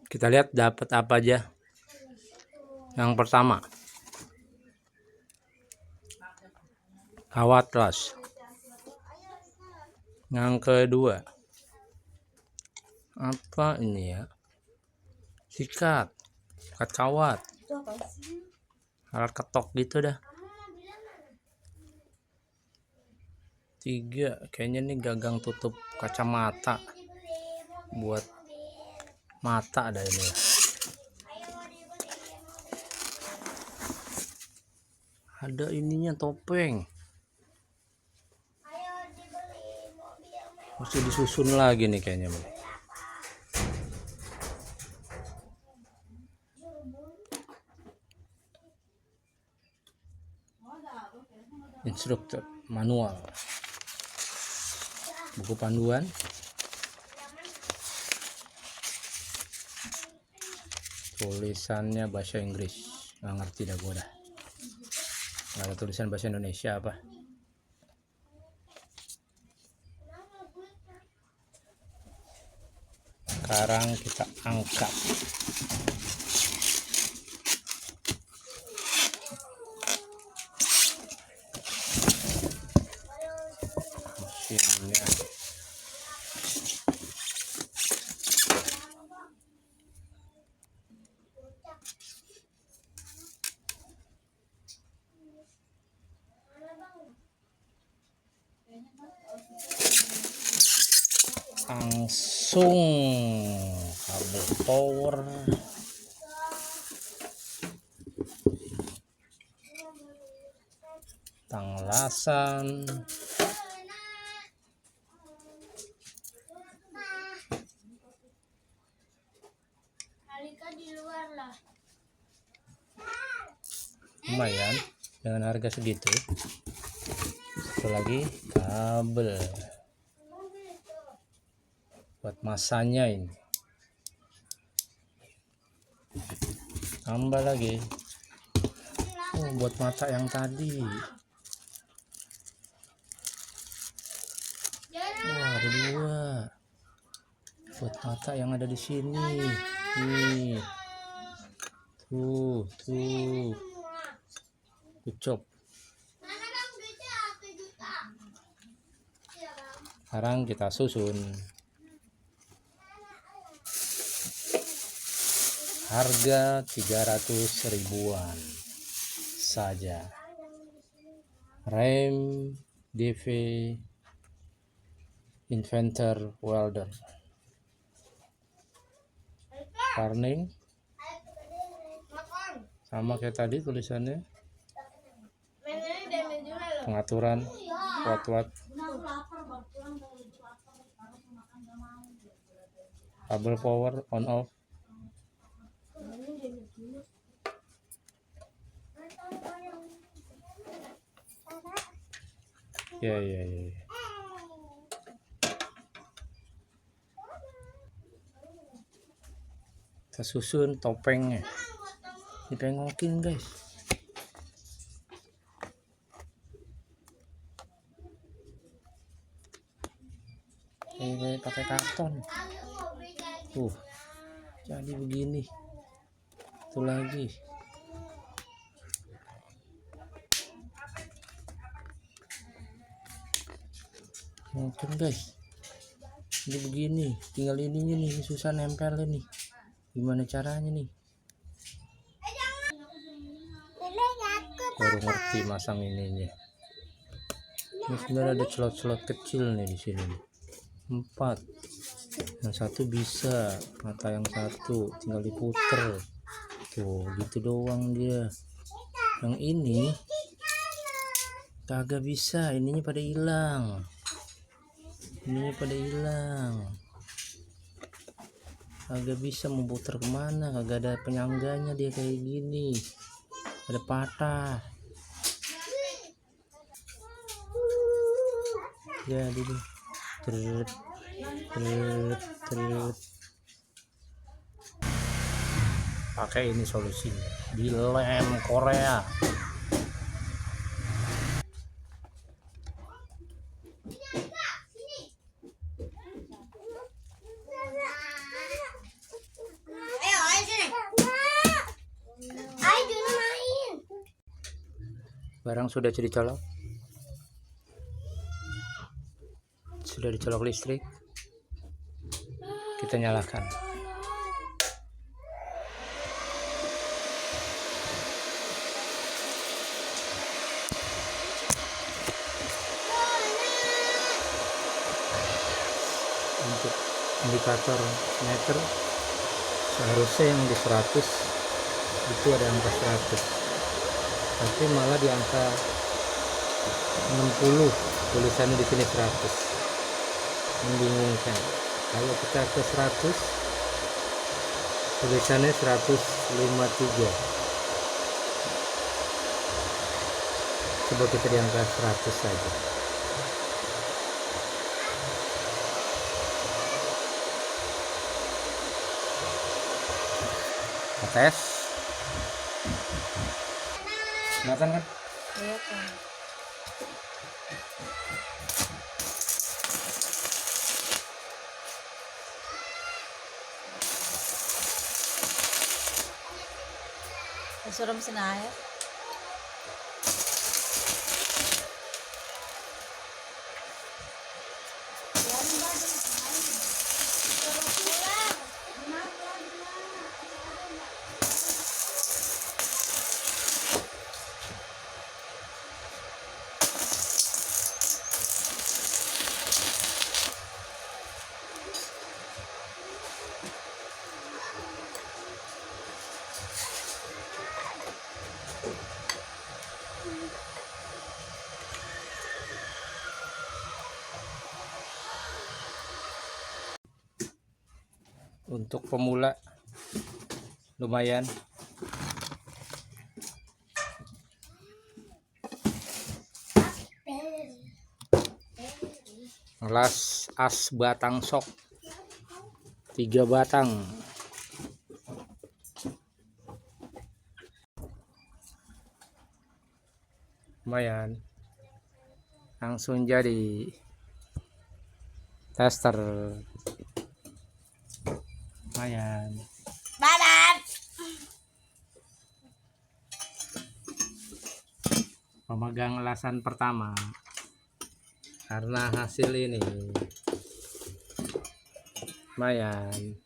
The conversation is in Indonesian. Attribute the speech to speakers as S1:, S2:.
S1: Kita lihat dapat apa aja. Yang pertama, kawat las. Yang kedua, apa ini ya? Sikat kawat, alat ketok gitu dah. 3, kayaknya nih gagang tutup kacamata buat mata ada ini ya. Ada ininya, topeng. Mesti disusun lagi nih kayaknya. Instruktur manual, buku panduan, tulisannya bahasa Inggris, nggak ngerti dah gue dah. Nggak ada tulisan bahasa Indonesia apa. Sekarang kita angkat. Mesinnya. Langsung kabel power, tanglasan, lumayan dengan harga segitu. Satu lagi kabel buat masanya ini, tambah lagi buat mata yang tadi. Wah, ada 2 buat mata yang ada di sini nih. Tuh kucop. Sekarang kita susun. Harga 300 ribuan saja. Rem DV Inventor Welder. Warning sama kayak tadi tulisannya. Pengaturan watt. Kabel power on off. Ya. Kita susun topengnya. Dipengokin guys. Pakai karton. Tuh, jadi begini. Itu lagi. Mungkin guys. Ini begini, tinggal ininya nih, susah nempel nih. Gimana caranya nih? Baru ngerti masang ininya. Ini sebenarnya ada celot-celot kecil nih di sini. 4. Yang satu bisa, mata yang satu tinggal diputer. Tuh, gitu doang dia. Yang ini kagak bisa, ininya pada hilang. Kagak bisa mau puter kemana, kagak ada penyangganya dia kayak gini. Ada patah. Jadi nih, tret. Pakai ini solusinya, dilem Korea. Barang sudah dicolok, sudah dicolok listrik, kita nyalakan. Untuk indikator meter seharusnya yang di 100 itu ada angka 100, tapi malah di angka 60 tulisannya di sini 100. Membingungkan. Kalau kita ke 100 tulisannya 153. Coba kita di angka 100 saja. Kita tes. Kelihatan kan?
S2: Kelihatan. Suruh mesin air.
S1: Untuk pemula lumayan. Las as batang sok 3 batang. Lumayan. Langsung jadi tester. Lumayan.
S2: Badan.
S1: Pemegang elasan pertama. Karena hasil ini lumayan.